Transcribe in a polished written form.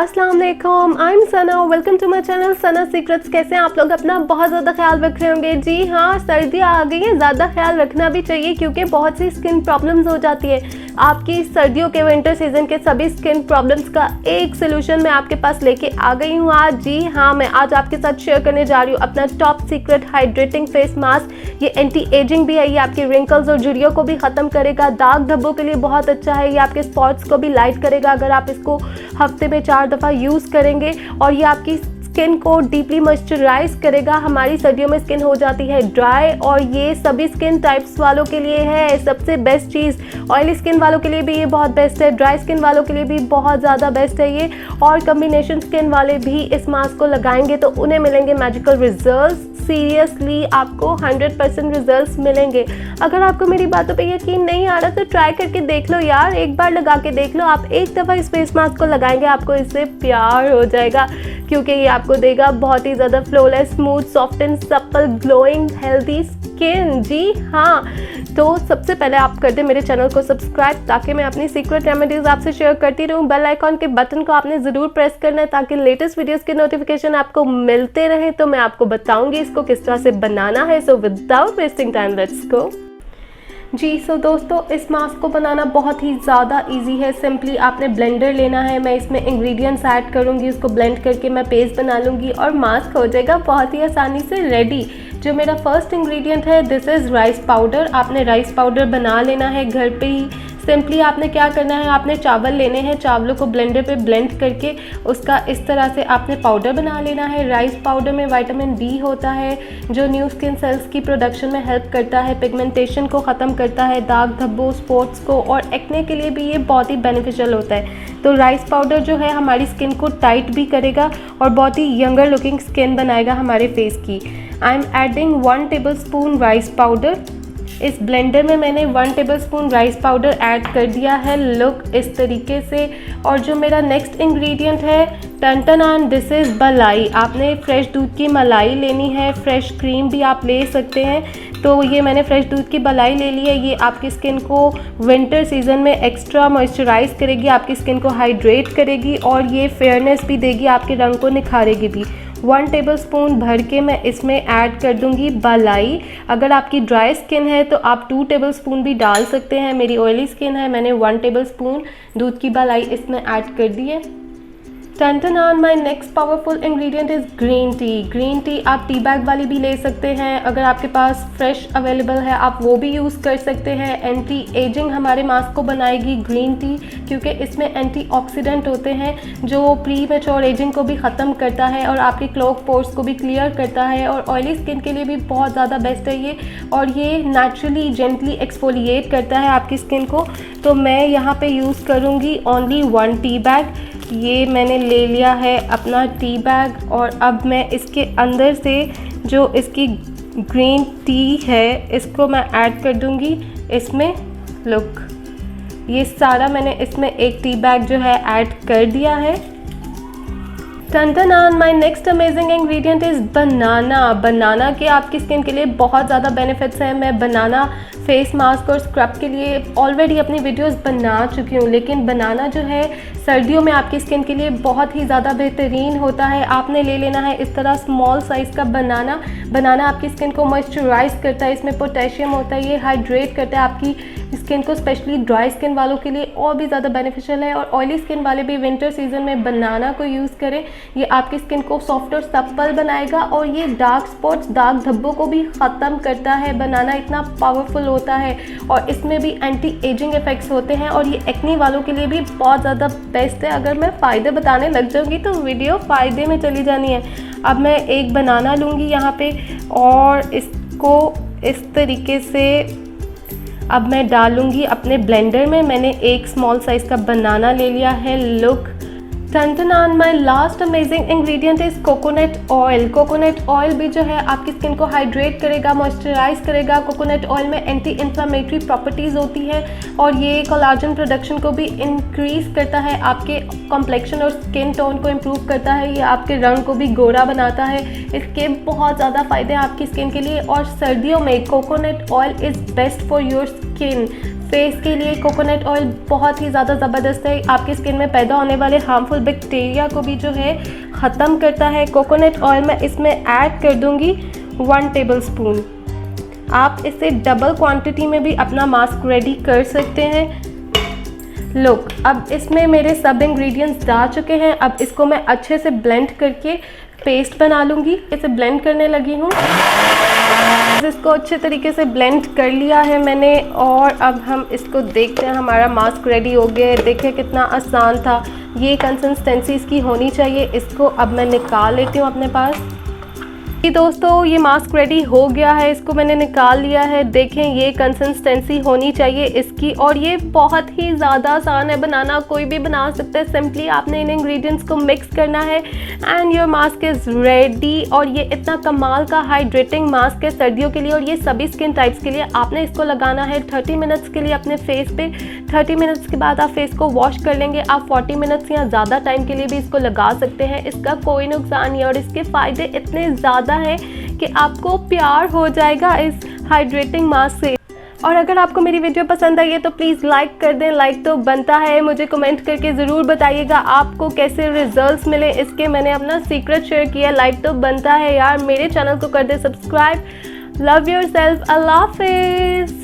अस्सलाम वालेकुम, I am Sana, welcome to my channel Sana secrets. कैसे हैं आप लोग? अपना बहुत ज़्यादा ख्याल रख रहे होंगे। जी हाँ, सर्दियाँ आ गई हैं, ज़्यादा ख्याल रखना भी चाहिए क्योंकि बहुत सी स्किन प्रॉब्लम्स हो जाती है। आपकी सर्दियों के विंटर सीजन के सभी स्किन प्रॉब्लम्स का एक सोल्यूशन मैं आपके पास लेके आ गई हूँ आज। जी हाँ, मैं आज आपके साथ शेयर करने जा रही हूँ अपना top secret hydrating face mask. ये एंटी एजिंग भी है, ये आपके रिंकल्स और झुर्रियों को भी ख़त्म करेगा, दाग धब्बों के लिए बहुत अच्छा है, ये आपके स्पॉट्स को भी लाइट करेगा अगर आप इसको हफ्ते में 4 दफ़ा यूज़ करेंगे। और ये आपकी स्किन को डीपली मॉइस्चराइज करेगा। हमारी सर्दियों में स्किन हो जाती है ड्राई और ये सभी स्किन टाइप्स वालों के लिए है सबसे बेस्ट चीज़। ऑयली स्किन वालों के लिए भी ये बहुत बेस्ट है, ड्राई स्किन वालों के लिए भी बहुत ज़्यादा बेस्ट है ये। और कम्बिनेशन स्किन वाले भी इस मास्क को लगाएंगे तो उन्हें मिलेंगे मैजिकल रिजल्ट्स। सीरियसली आपको 100% रिजल्ट्स मिलेंगे। अगर आपको मेरी बातों पे यकीन नहीं आ रहा तो ट्राई करके देख लो यार, एक बार लगा के देख लो। आप एक दफ़ा इस फेस मास्क को लगाएंगे आपको इससे प्यार हो जाएगा क्योंकि ये आपको देगा बहुत ही ज़्यादा flawless, smooth, soft and supple, glowing, healthy skin. जी हाँ, तो सबसे पहले आप कर दें मेरे चैनल को सब्सक्राइब ताकि मैं अपनी सीक्रेट रेमेडीज़ आपसे शेयर करती रहूँ। बेल आइकॉन के बटन को आपने ज़रूर प्रेस करना है ताकि लेटेस्ट वीडियोस के नोटिफिकेशन आपको मिलते रहे। तो मैं आपको बताऊंगी इसको किस तरह से बनाना है। So without wasting time let's go. जी दोस्तों, इस मास्क को बनाना बहुत ही ज़्यादा इजी है। सिंपली आपने ब्लेंडर लेना है, मैं इसमें इंग्रेडिएंट्स ऐड करूँगी, उसको ब्लेंड करके मैं पेस्ट बना लूँगी और मास्क हो जाएगा बहुत ही आसानी से रेडी। जो मेरा फर्स्ट इंग्रेडिएंट है दिस इज़ राइस पाउडर। आपने राइस पाउडर बना लेना है घर पे ही। सिंपली आपने क्या करना है, आपने चावल लेने हैं, चावलों को ब्लेंडर पे ब्लेंड करके उसका इस तरह से आपने पाउडर बना लेना है। राइस पाउडर में विटामिन बी होता है जो न्यू स्किन सेल्स की प्रोडक्शन में हेल्प करता है, पिगमेंटेशन को ख़त्म करता है, दाग धब्बों, स्पॉट्स को और एक्ने के लिए भी ये बहुत ही बेनिफिशियल होता है। तो राइस पाउडर जो है हमारी स्किन को टाइट भी करेगा और बहुत ही यंगर लुकिंग स्किन बनाएगा हमारे फेस की। I am adding 1 tablespoon rice powder. इस ब्लेंडर में मैंने 1 टेबलस्पून राइस पाउडर ऐड कर दिया है, लुक इस तरीके से। और जो मेरा नेक्स्ट इंग्रेडिएंट है टन दिस इज़ मलाई। आपने फ्रेश दूध की मलाई लेनी है, फ्रेश क्रीम भी आप ले सकते हैं। तो ये मैंने फ्रेश दूध की मलाई ले ली है। ये आपकी स्किन को विंटर सीजन में एक्स्ट्रा मॉइस्चराइज करेगी, आपकी स्किन को हाइड्रेट करेगी और ये फेयरनेस भी देगी, आपके रंग को निखारेगी भी। 1 टेबलस्पून भर के मैं इसमें ऐड कर दूंगी मलाई। अगर आपकी ड्राई स्किन है तो आप 2 टेबलस्पून भी डाल सकते हैं। मेरी ऑयली स्किन है, मैंने 1 टेबलस्पून दूध की मलाई इसमें ऐड कर दी है। Then my next powerful ingredient is green tea. Green tea आप टी बैग वाली भी ले सकते हैं, अगर आपके पास फ्रेश अवेलेबल है आप वो भी यूज़ कर सकते हैं। एंटी एजिंग हमारे मास्क को बनाएगी ग्रीन टी क्योंकि इसमें एंटीऑक्सीडेंट होते हैं जो प्री मैच्योर एजिंग को भी ख़त्म करता है और आपके क्लॉग पोर्स को भी क्लियर करता है और ऑयली स्किन के लिए भी बहुत ज़्यादा बेस्ट है ये। और ये नेचुरली जेंटली एक्सफोलिएट करता है आपकी स्किन को। तो मैं यहाँ पे यूज़ करूँगी ओनली 1 टी बैग। ये मैंने ले लिया है अपना टी बैग और अब मैं इसके अंदर से जो इसकी ग्रीन टी है इसको मैं ऐड कर दूंगी इसमें। लुक, ये सारा मैंने इसमें एक टी बैग जो है ऐड कर दिया है। Then my next amazing ingredient is banana. Banana के आपकी स्किन के लिए बहुत ज़्यादा बेनिफिट्स हैं। मैं बनाना फेस मास्क और स्क्रब के लिए ऑलरेडी अपनी वीडियोस बना चुकी हूँ, लेकिन बनाना जो है सर्दियों में आपकी स्किन के लिए बहुत ही ज़्यादा बेहतरीन होता है। आपने ले लेना है इस तरह स्मॉल साइज़ का बनाना। बनाना आपकी स्किन को मॉइस्चराइज करता है, इसमें पोटेशियम होता है, ये हाइड्रेट करता है आपकी स्किन को, स्पेशली ड्राई स्किन वालों के लिए और भी ज़्यादा बेनिफिशियल है। और ऑयली स्किन वाले भी विंटर सीजन में बनाना को यूज़ करें, ये आपकी स्किन को सॉफ्ट और सप्पल बनाएगा और ये डार्क स्पॉट्स, दाग धब्बों को भी ख़त्म करता है। बनाना इतना पावरफुल होता है और इसमें भी एंटी एजिंग इफेक्ट्स होते हैं और ये एक्ने वालों के लिए भी बहुत ज़्यादा बेस्ट है। अगर मैं फ़ायदे बताने लग जाऊँगी तो वीडियो फ़ायदे में चली जानी है। अब मैं एक बनाना लूँगी यहाँ पे और इसको इस तरीके से अब मैं डालूँगी अपने ब्लेंडर में। मैंने एक स्मॉल साइज़ का बनाना ले लिया है। Look, then my last amazing ingredient is coconut oil. Coconut oil भी जो है आपकी स्किन को हाइड्रेट करेगा, मॉइस्चराइज करेगा। कोकोनट ऑयल में एंटी इन्फ्लामेटरी प्रॉपर्टीज़ होती है और ये कोलाजन प्रोडक्शन को भी इंक्रीज़ करता है, आपके कॉम्प्लेक्शन और स्किन टोन को इम्प्रूव करता है, ये आपके रंग को भी गोरा बनाता है। इसके बहुत ज़्यादा फ़ायदे हैं आपकी स्किन के लिए और सर्दियों में coconut oil is best for your skin, face के लिए कोकोनट ऑयल बहुत ही ज़्यादा ज़बरदस्त है। आपकी स्किन में पैदा होने वाले हार्मफुल बैक्टीरिया को भी जो है ख़त्म करता है। कोकोनट ऑयल मैं इसमें ऐड कर दूँगी 1 टेबलस्पून। आप इसे डबल क्वांटिटी में भी अपना मास्क रेडी कर सकते हैं। लुक, अब इसमें मेरे सब इंग्रेडिएंट्स डाल चुके हैं। अब इसको मैं अच्छे से ब्लेंड करके पेस्ट बना लूँगी। इसे ब्लेंड करने लगी हूँ। इसको अच्छे तरीके से ब्लेंड कर लिया है मैंने और अब हम इसको देखते हैं। हमारा मास्क रेडी हो गया है। देखिए कितना आसान था। ये कंसिस्टेंसी इसकी होनी चाहिए। इसको अब मैं निकाल लेती हूँ अपने पास। जी दोस्तों, ये मास्क रेडी हो गया है। इसको मैंने निकाल लिया है। देखें ये कंसिस्टेंसी होनी चाहिए इसकी और ये बहुत ही ज़्यादा आसान है बनाना। कोई भी बना सकता है। सिंपली आपने इन इंग्रेडिएंट्स को मिक्स करना है and your mask is ready. और ये इतना कमाल का हाइड्रेटिंग मास्क है सर्दियों के लिए और ये सभी स्किन टाइप्स के लिए। आपने इसको लगाना है 30 मिनट्स के लिए अपने फेस पे। 30 मिनट्स के बाद आप फेस को वॉश कर लेंगे। आप 40 मिनट्स या ज़्यादा टाइम के लिए भी इसको लगा सकते हैं। इसका कोई नुकसान नहीं और इसके फ़ायदे इतने ज़्यादा है कि आपको प्यार हो जाएगा इस हाइड्रेटिंग मास्क से। और अगर आपको मेरी वीडियो पसंद आई है तो प्लीज़ लाइक कर दें। लाइक तो बनता है। मुझे कमेंट करके ज़रूर बताइएगा आपको कैसे रिजल्ट्स मिले इसके। मैंने अपना सीक्रेट शेयर किया। लाइक तो बनता है यार। मेरे चैनल को कर दे सब्सक्राइब। Love yourself. अल्लाह हाफिज़।